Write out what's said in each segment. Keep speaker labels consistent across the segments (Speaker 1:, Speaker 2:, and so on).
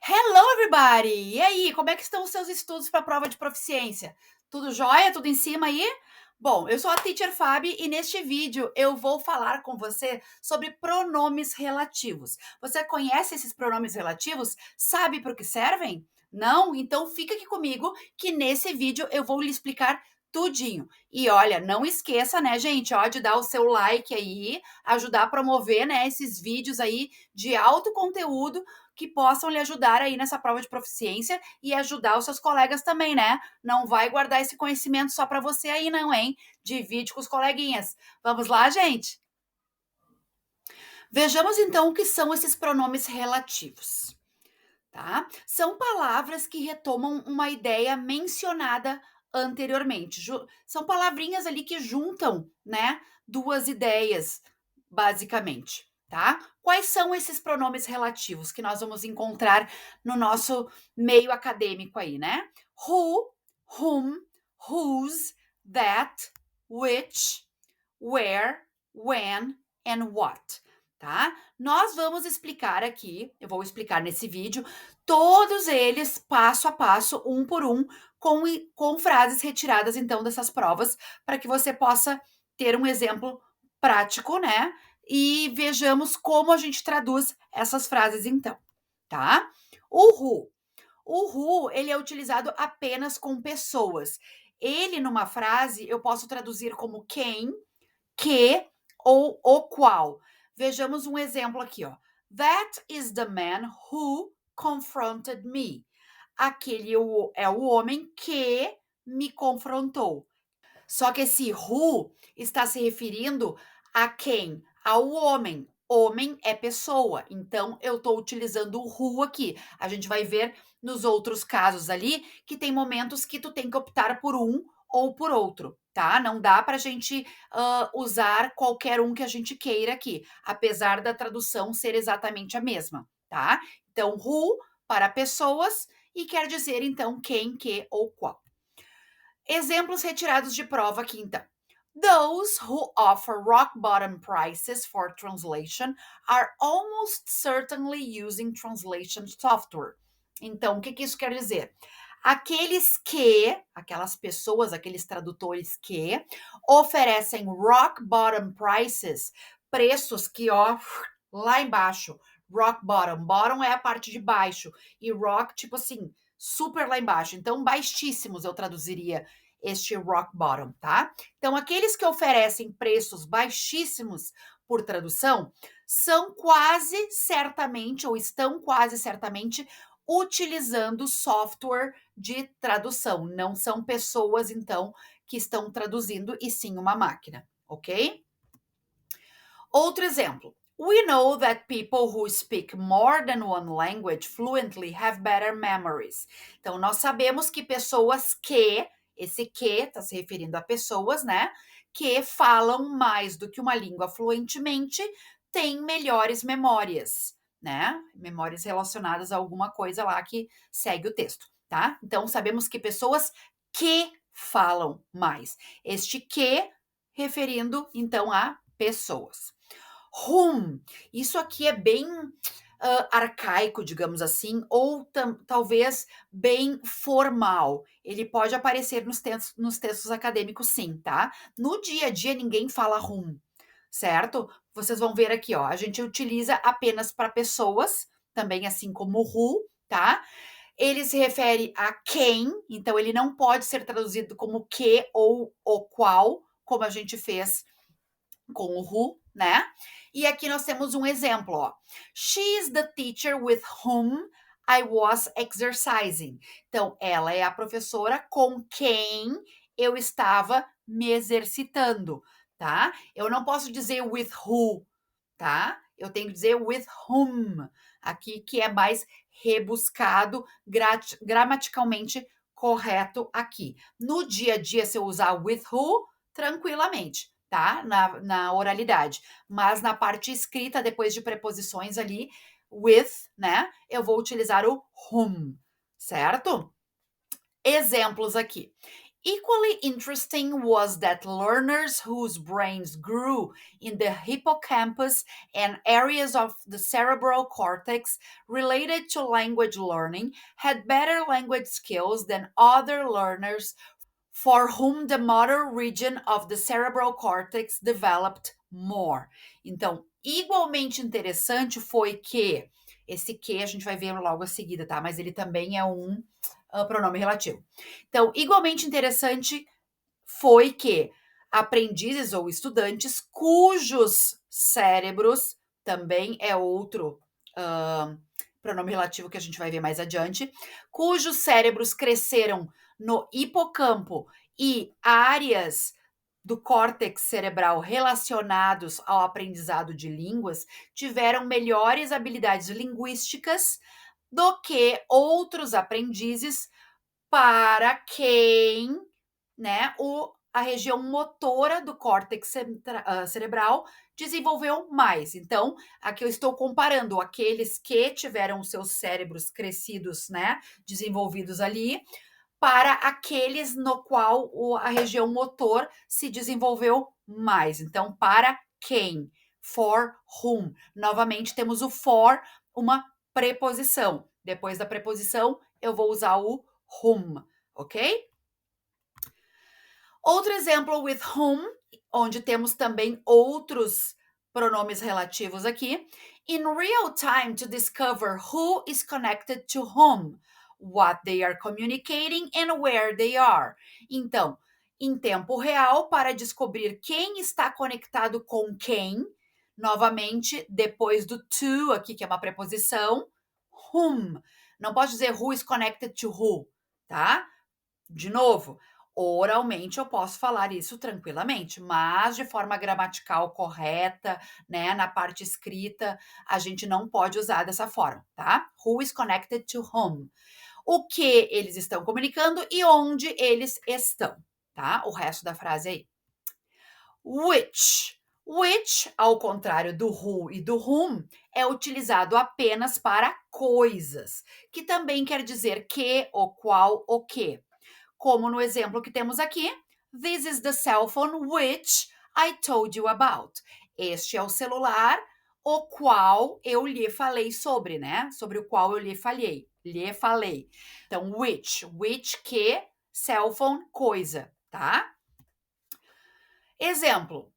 Speaker 1: Hello, everybody! E aí, como é que estão os seus estudos para a prova de proficiência? Tudo jóia? Tudo em cima aí? Bom, eu sou a Teacher Fabi e neste vídeo eu vou falar com você sobre pronomes relativos. Você conhece esses pronomes relativos? Sabe para o que servem? Não? Então fica aqui comigo que nesse vídeo eu vou lhe explicar tudinho. E olha, não esqueça, né, gente, ó, de dar o seu like aí, ajudar a promover, né, esses vídeos aí de alto conteúdo que possam lhe ajudar aí nessa prova de proficiência e ajudar os seus colegas também, né? Não vai guardar esse conhecimento só para você aí não, hein? Divide com os coleguinhas. Vamos lá, gente? Vejamos então o que são esses pronomes relativos, tá? São palavras que retomam uma ideia mencionada anteriormente. São palavrinhas ali que juntam, né, duas ideias, basicamente, tá? Quais são esses pronomes relativos que nós vamos encontrar no nosso meio acadêmico aí, né? Who, whom, whose, that, which, where, when and what, tá? Nós vamos explicar aqui, eu vou explicar nesse vídeo, todos eles passo a passo, um por um, com frases retiradas então dessas provas, para que você possa ter um exemplo prático, né? E vejamos como a gente traduz essas frases então, tá? O who. O who, ele é utilizado apenas com pessoas. Ele, numa frase, eu posso traduzir como quem, que ou o qual. Vejamos um exemplo aqui, ó. That is the man who confronted me. Aquele é o homem que me confrontou. Só que esse who está se referindo a quem? Ao homem. Homem é pessoa. Então, eu estou utilizando o who aqui. A gente vai ver nos outros casos ali que tem momentos que tu tem que optar por um ou por outro, tá? Não dá para a gente usar qualquer um que a gente queira aqui, apesar da tradução ser exatamente a mesma, tá? Então, who para pessoas e quer dizer, então, quem, que ou qual. Exemplos retirados de prova aqui, então. Those who offer rock bottom prices for translation are almost certainly using translation software. Então, o que isso quer dizer? Aquelas pessoas, aqueles tradutores que oferecem rock bottom prices, preços que, ó, lá embaixo, rock bottom, bottom é a parte de baixo, e rock, tipo assim, super lá embaixo. Então, baixíssimos eu traduziria este rock bottom, tá? Então, aqueles que oferecem preços baixíssimos por tradução são quase certamente ou estão quase certamente utilizando software de tradução. Não são pessoas, então, que estão traduzindo, e sim uma máquina, ok? Outro exemplo. We know that people who speak more than one language fluently have better memories. Então, nós sabemos que pessoas que, esse que está se referindo a pessoas, né, que falam mais do que uma língua fluentemente, têm melhores memórias, né? Memórias relacionadas a alguma coisa lá que segue o texto, tá? Então, sabemos que pessoas que falam mais. Este que referindo, então, a pessoas. Whom, isso aqui é bem arcaico, digamos assim, ou talvez bem formal. Ele pode aparecer nos textos acadêmicos, sim, tá? No dia a dia, ninguém fala whom, certo? Vocês vão ver aqui, ó, a gente utiliza apenas para pessoas, também assim como who, tá? Ele se refere a quem, então ele não pode ser traduzido como que ou o qual, como a gente fez com o who, né? E aqui nós temos um exemplo, ó. She is the teacher with whom I was exercising. Então, ela é a professora com quem eu estava me exercitando, tá? Eu não posso dizer with who, tá? Eu tenho que dizer with whom, aqui que é mais rebuscado, gramaticalmente correto aqui. No dia a dia, se eu usar with who, tranquilamente, tá? Na oralidade. Mas na parte escrita, depois de preposições ali, with, né? Eu vou utilizar o whom, certo? Exemplos aqui. Equally interesting was that learners whose brains grew in the hippocampus and areas of the cerebral cortex related to language learning had better language skills than other learners for whom the motor region of the cerebral cortex developed more. Então, igualmente interessante foi que, esse que a gente vai ver logo a seguida, tá? Mas ele também é um pronome relativo. Então, igualmente interessante foi que aprendizes ou estudantes cujos cérebros, também é outro pronome relativo que a gente vai ver mais adiante, cujos cérebros cresceram no hipocampo e áreas do córtex cerebral relacionados ao aprendizado de línguas tiveram melhores habilidades linguísticas do que outros aprendizes para quem, né, a região motora do córtex cerebral desenvolveu mais. Então, aqui eu estou comparando aqueles que tiveram seus cérebros crescidos, né, desenvolvidos ali, para aqueles no qual a região motor se desenvolveu mais. Então, para quem? For whom. Novamente, temos o for, uma preposição. Depois da preposição, eu vou usar o whom, ok? Outro exemplo with whom, onde temos também outros pronomes relativos aqui. In real time to discover who is connected to whom, what they are communicating and where they are. Então, em tempo real, para descobrir quem está conectado com quem, novamente, depois do to aqui, que é uma preposição, whom. Não posso dizer who is connected to who, tá? De novo, oralmente eu posso falar isso tranquilamente, mas de forma gramatical correta, né, na parte escrita, a gente não pode usar dessa forma, tá? Who is connected to whom? O que eles estão comunicando e onde eles estão, tá? O resto da frase aí. Which. Which, ao contrário do who e do whom, é utilizado apenas para coisas, que também quer dizer que, o qual, o que. Como no exemplo que temos aqui, this is the cell phone which I told you about. Este é o celular o qual eu lhe falei sobre, né? Sobre o qual eu lhe falei. Então, which que, cell phone, coisa, tá? Exemplo.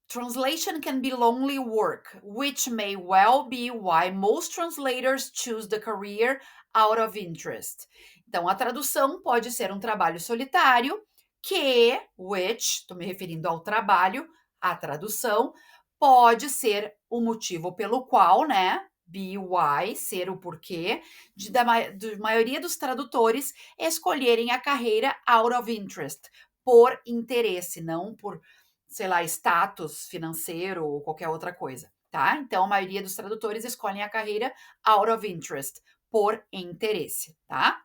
Speaker 1: Translation can be lonely work, which may well be why most translators choose the career out of interest. Então, a tradução pode ser um trabalho solitário, que, which, estou me referindo ao trabalho, a tradução, pode ser o motivo pelo qual, né? Be why, ser o porquê, da maioria dos tradutores escolherem a carreira out of interest, por interesse, não por, sei lá, status financeiro ou qualquer outra coisa, tá? Então, a maioria dos tradutores escolhem a carreira out of interest, por interesse, tá?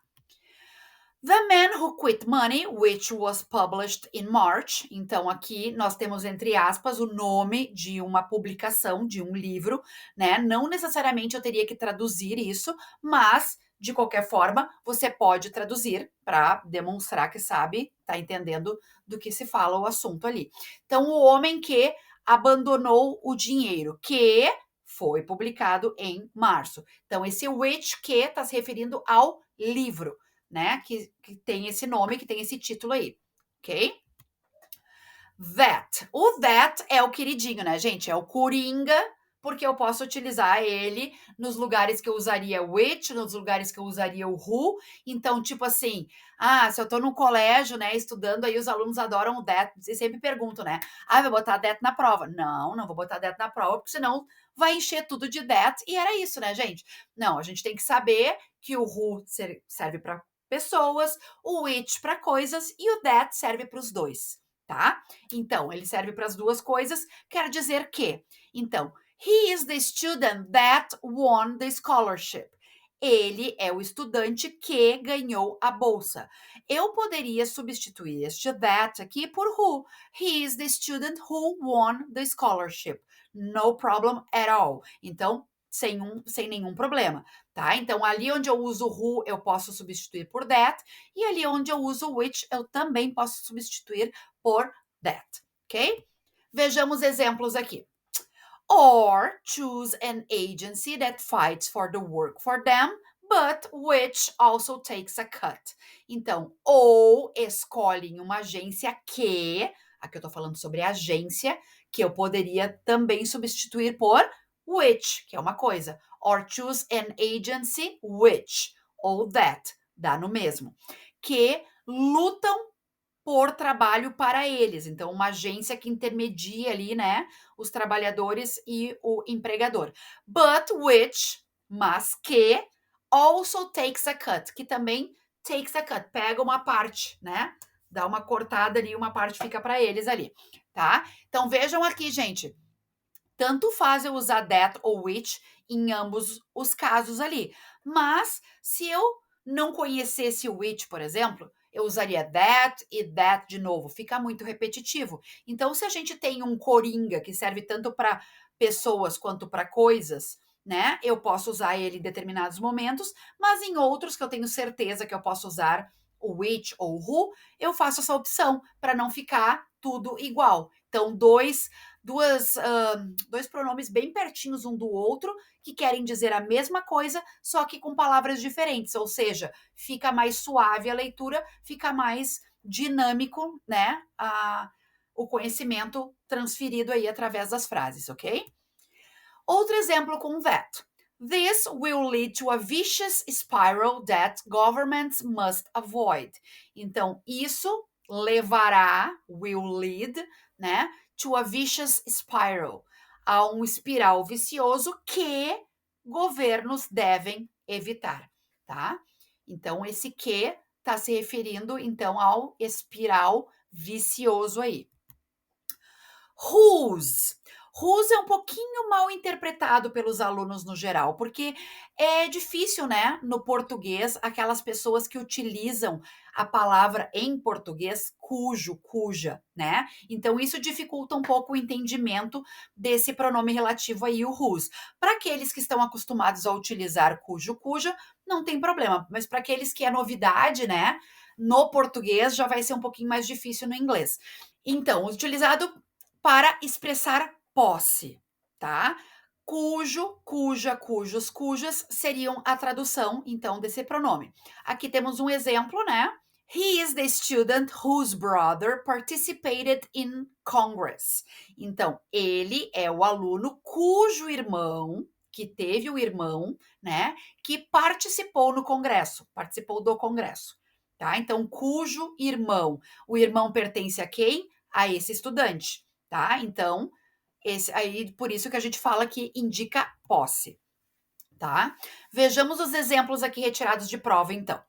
Speaker 1: The Man Who Quit Money, which was published in March. Então, aqui nós temos, entre aspas, o nome de uma publicação, de um livro, né? Não necessariamente eu teria que traduzir isso, mas, de qualquer forma, você pode traduzir para demonstrar que sabe, tá entendendo do que se fala o assunto ali. Então, o homem que abandonou o dinheiro, que foi publicado em março. Então, esse which que está se referindo ao livro, né? Que tem esse nome, que tem esse título aí, ok? That. O that é o queridinho, né, gente? É o coringa, porque eu posso utilizar ele nos lugares que eu usaria which, nos lugares que eu usaria o who. Então, tipo assim, se eu tô no colégio, né, estudando, aí os alunos adoram o that e sempre perguntam, né? Vou botar that na prova. Não vou botar that na prova, porque senão vai encher tudo de that. E era isso, né, gente? Não, a gente tem que saber que o who serve para pessoas, o which para coisas e o that serve para os dois, tá? Então, ele serve para as duas coisas, quer dizer que. Então, he is the student that won the scholarship. Ele é o estudante que ganhou a bolsa. Eu poderia substituir este that aqui por who. He is the student who won the scholarship. No problem at all. Então, sem nenhum problema, tá? Então, ali onde eu uso who, eu posso substituir por that, e ali onde eu uso which, eu também posso substituir por that, ok? Vejamos exemplos aqui. Or choose an agency that fights for the work for them, but which also takes a cut. Então, ou escolhem uma agência que, aqui eu tô falando sobre agência, que eu poderia também substituir por which, que é uma coisa. Or choose an agency which, ou that, dá no mesmo. Que lutam por trabalho para eles. Então, uma agência que intermedia ali, né, os trabalhadores e o empregador. But which, mas que, also takes a cut, que também takes a cut, pega uma parte, né? Dá uma cortada ali, uma parte fica para eles ali, tá? Então, vejam aqui, gente. Tanto faz eu usar that ou which em ambos os casos ali. Mas, se eu não conhecesse o which, por exemplo, eu usaria that e that de novo. Fica muito repetitivo. Então, se a gente tem um coringa que serve tanto para pessoas quanto para coisas, né? Eu posso usar ele em determinados momentos, mas em outros que eu tenho certeza que eu posso usar o which ou o who, eu faço essa opção para não ficar tudo igual. Então, dois pronomes bem pertinhos um do outro, que querem dizer a mesma coisa, só que com palavras diferentes, ou seja, fica mais suave a leitura, fica mais dinâmico, né? O conhecimento transferido aí através das frases, ok? Outro exemplo com that. This will lead to a vicious spiral that governments must avoid. Então, isso levará, will lead, né, to a vicious spiral, a um espiral vicioso que governos devem evitar, tá? Então, esse que está se referindo, então, ao espiral vicioso aí. Whose. Whose é um pouquinho mal interpretado pelos alunos no geral, porque é difícil, né, no português, aquelas pessoas que utilizam a palavra em português cujo, cuja, né? Então, isso dificulta um pouco o entendimento desse pronome relativo aí, o whose. Para aqueles que estão acostumados a utilizar cujo, cuja, não tem problema, mas para aqueles que é novidade, né, no português já vai ser um pouquinho mais difícil no inglês. Então, utilizado para expressar posse, tá? Cujo, cuja, cujos, cujas seriam a tradução, então, desse pronome. Aqui temos um exemplo, né? He is the student whose brother participated in Congress. Então, ele é o aluno cujo irmão, que teve o irmão, né, que participou no Congresso, participou do Congresso, tá? Então, cujo irmão. O irmão pertence a quem? A esse estudante, tá? Então, esse aí, por isso que a gente fala que indica posse, tá? Vejamos os exemplos aqui retirados de prova, então.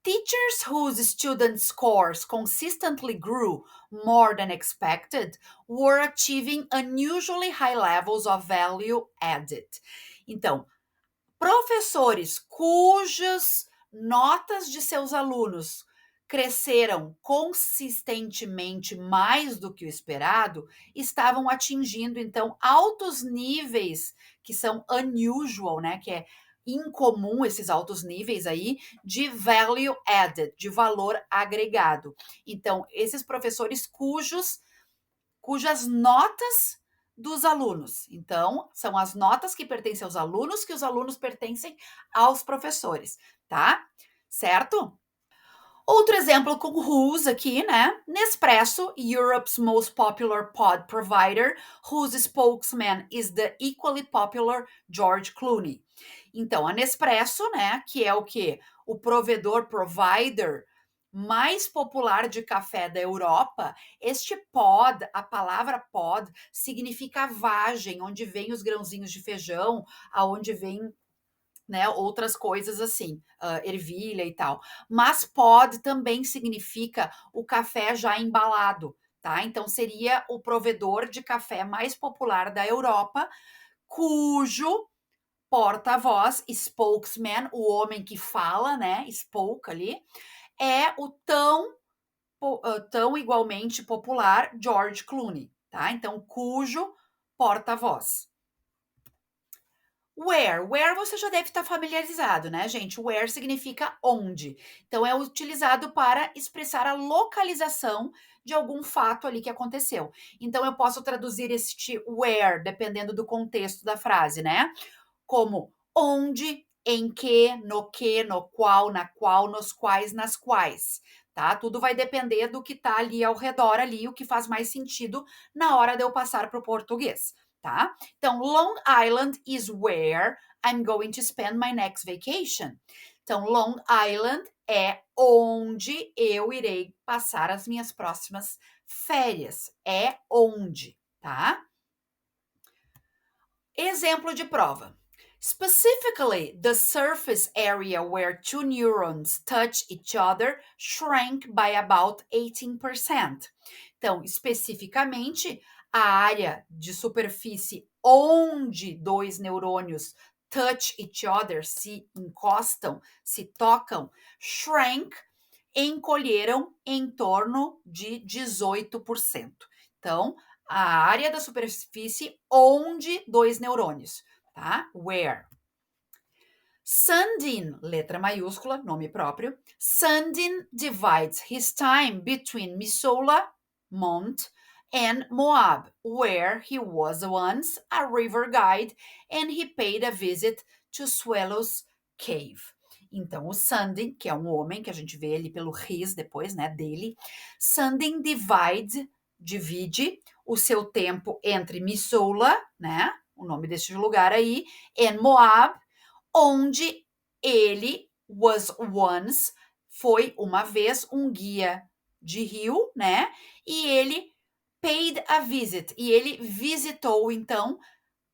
Speaker 1: Teachers whose student scores consistently grew more than expected were achieving unusually high levels of value added. Então, professores cujas notas de seus alunos cresceram consistentemente mais do que o esperado, estavam atingindo então altos níveis que são unusual, né, que é incomum esses altos níveis aí de value added, de valor agregado. Então, esses professores cujas notas dos alunos. Então, são as notas que pertencem aos alunos, que os alunos pertencem aos professores, tá? Certo? Outro exemplo com whose aqui, né? Nespresso, Europe's most popular pod provider, whose spokesman is the equally popular George Clooney. Então, a Nespresso, né, que é o que? O provedor, provider mais popular de café da Europa, este pod, a palavra pod, significa vagem, onde vem os grãozinhos de feijão, aonde vem, né, outras coisas assim, ervilha e tal. Mas pod também significa o café já embalado, tá? Então seria o provedor de café mais popular da Europa, cujo porta-voz, spokesman, o homem que fala, né, spoke ali, é o tão igualmente popular George Clooney, tá? Então, cujo porta-voz. Where você já deve estar familiarizado, né, gente? Where significa onde. Então é utilizado para expressar a localização de algum fato ali que aconteceu. Então eu posso traduzir este where, dependendo do contexto da frase, né? Como onde, em que, no qual, na qual, nos quais, nas quais, tá? Tudo vai depender do que tá ali ao redor ali, o que faz mais sentido na hora de eu passar para o português, tá? Então, Long Island is where I'm going to spend my next vacation. Então, Long Island é onde eu irei passar as minhas próximas férias. É onde, tá? Exemplo de prova. Specifically, the surface area where two neurons touch each other shrank by about 18%. Então, especificamente, a área de superfície onde dois neurônios touch each other, se encostam, se tocam, shrank, encolheram em torno de 18%. Então, a área da superfície onde dois neurônios, tá? Where. Sundin, letra maiúscula, nome próprio. Sundin divides his time between Missoula, Mont, and Moab, where he was once a river guide and he paid a visit to Swallow's Cave. Então, o Sundin, que é um homem, que a gente vê ele pelo his depois, né, dele, Sundin divide o seu tempo entre Missoula, né, o nome deste lugar aí, e Moab, onde ele foi uma vez um guia de rio, né? E ele paid a visit, e ele visitou então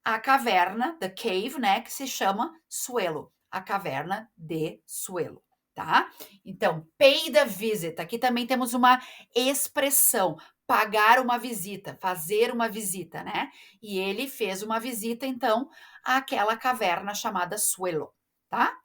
Speaker 1: a caverna, the cave, né, que se chama Suelo, a caverna de Suelo, tá? Então, paid a visit, aqui também temos uma expressão, pagar uma visita, fazer uma visita, né? E ele fez uma visita, então, àquela caverna chamada Suelo, tá?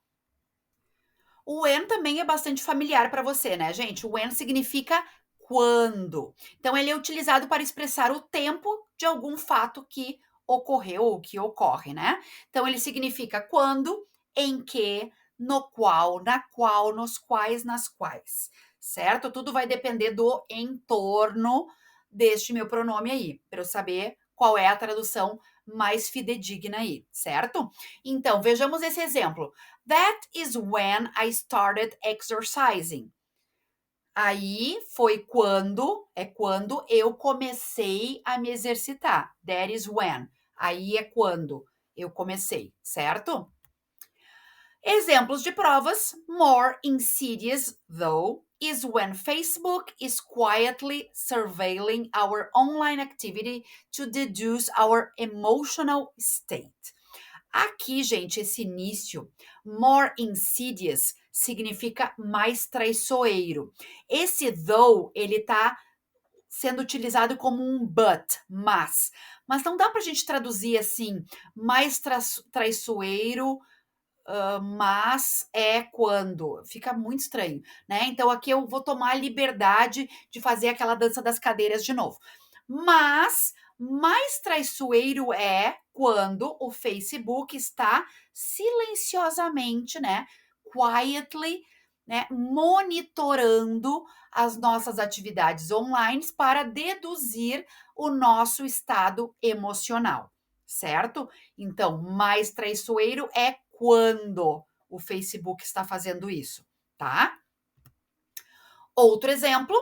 Speaker 1: O when também é bastante familiar para você, né, gente? O when significa quando. Então, ele é utilizado para expressar o tempo de algum fato que ocorreu ou que ocorre, né? Então, ele significa quando, em que, no qual, na qual, nos quais, nas quais, certo? Tudo vai depender do entorno deste meu pronome aí, para eu saber qual é a tradução mais fidedigna aí, certo? Então, vejamos esse exemplo. That is when I started exercising. Aí foi quando eu comecei a me exercitar. That is when. Aí é quando eu comecei, certo? Exemplos de provas. More insidious, though, is when Facebook is quietly surveilling our online activity to deduce our emotional state. Aqui, gente, esse início, more insidious, significa mais traiçoeiro. Esse though, ele tá sendo utilizado como um but, mas não dá pra gente traduzir assim, mais traiçoeiro, mas é quando. Fica muito estranho, né? Então aqui eu vou tomar a liberdade de fazer aquela dança das cadeiras de novo. Mas mais traiçoeiro é quando o Facebook está silenciosamente, né, quietly, né, monitorando as nossas atividades online para deduzir o nosso estado emocional, certo? Então, mais traiçoeiro é quando o Facebook está fazendo isso, tá? Outro exemplo,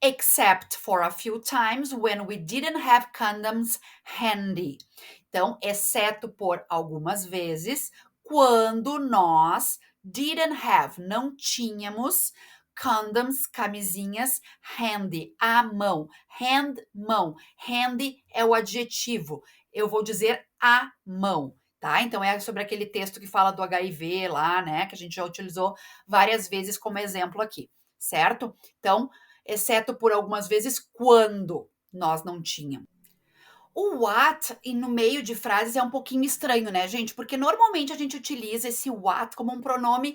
Speaker 1: except for a few times when we didn't have condoms handy. Então, exceto por algumas vezes, quando nós didn't have, não tínhamos condoms, camisinhas handy, à mão, mão. Handy é o adjetivo. Eu vou dizer à mão, tá? Então é sobre aquele texto que fala do HIV lá, né, que a gente já utilizou várias vezes como exemplo aqui, certo? Então, exceto por algumas vezes quando nós não tínhamos. O what e no meio de frases é um pouquinho estranho, né, gente? Porque normalmente a gente utiliza esse what como um pronome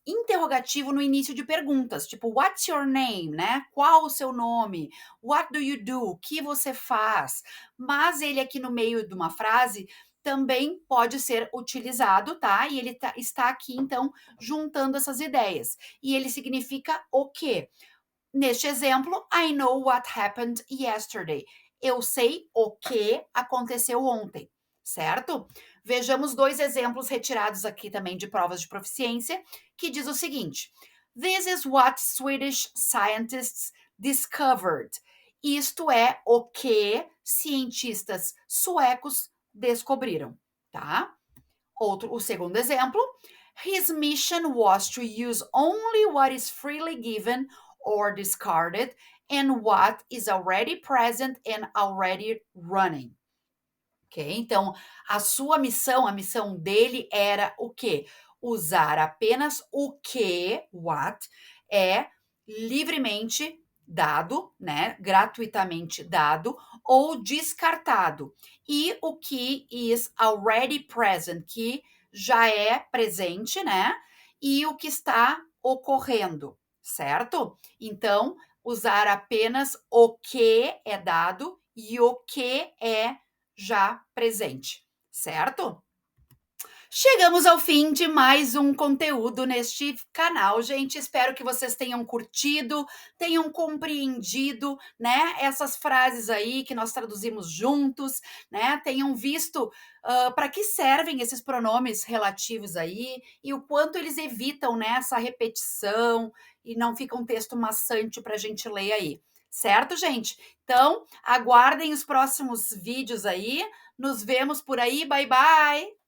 Speaker 1: interrogativo no início de perguntas, tipo, what's your name, né? Qual o seu nome? What do you do? O que você faz? Mas ele aqui no meio de uma frase também pode ser utilizado, tá? E ele está aqui, então, juntando essas ideias. E ele significa o quê? Neste exemplo, I know what happened yesterday. Eu sei o que aconteceu ontem, certo? Vejamos dois exemplos retirados aqui também de provas de proficiência, que diz o seguinte: This is what Swedish scientists discovered. Isto é o que cientistas suecos descobriram, tá? O segundo exemplo, his mission was to use only what is freely given or discarded and what is already present and already running. Ok? Então, a sua missão, a missão dele era o quê? Usar apenas o que, what, é livremente dado, né? Gratuitamente dado ou descartado. E o que is already present, que já é presente, né? E o que está ocorrendo, certo? Então, usar apenas o que é dado e o que é já presente, certo? Chegamos ao fim de mais um conteúdo neste canal, gente. Espero que vocês tenham curtido, tenham compreendido, né, essas frases aí que nós traduzimos juntos, né? Tenham visto para que servem esses pronomes relativos aí e o quanto eles evitam, né, essa repetição e não fica um texto maçante para a gente ler aí. Certo, gente? Então, aguardem os próximos vídeos aí. Nos vemos por aí. Bye, bye!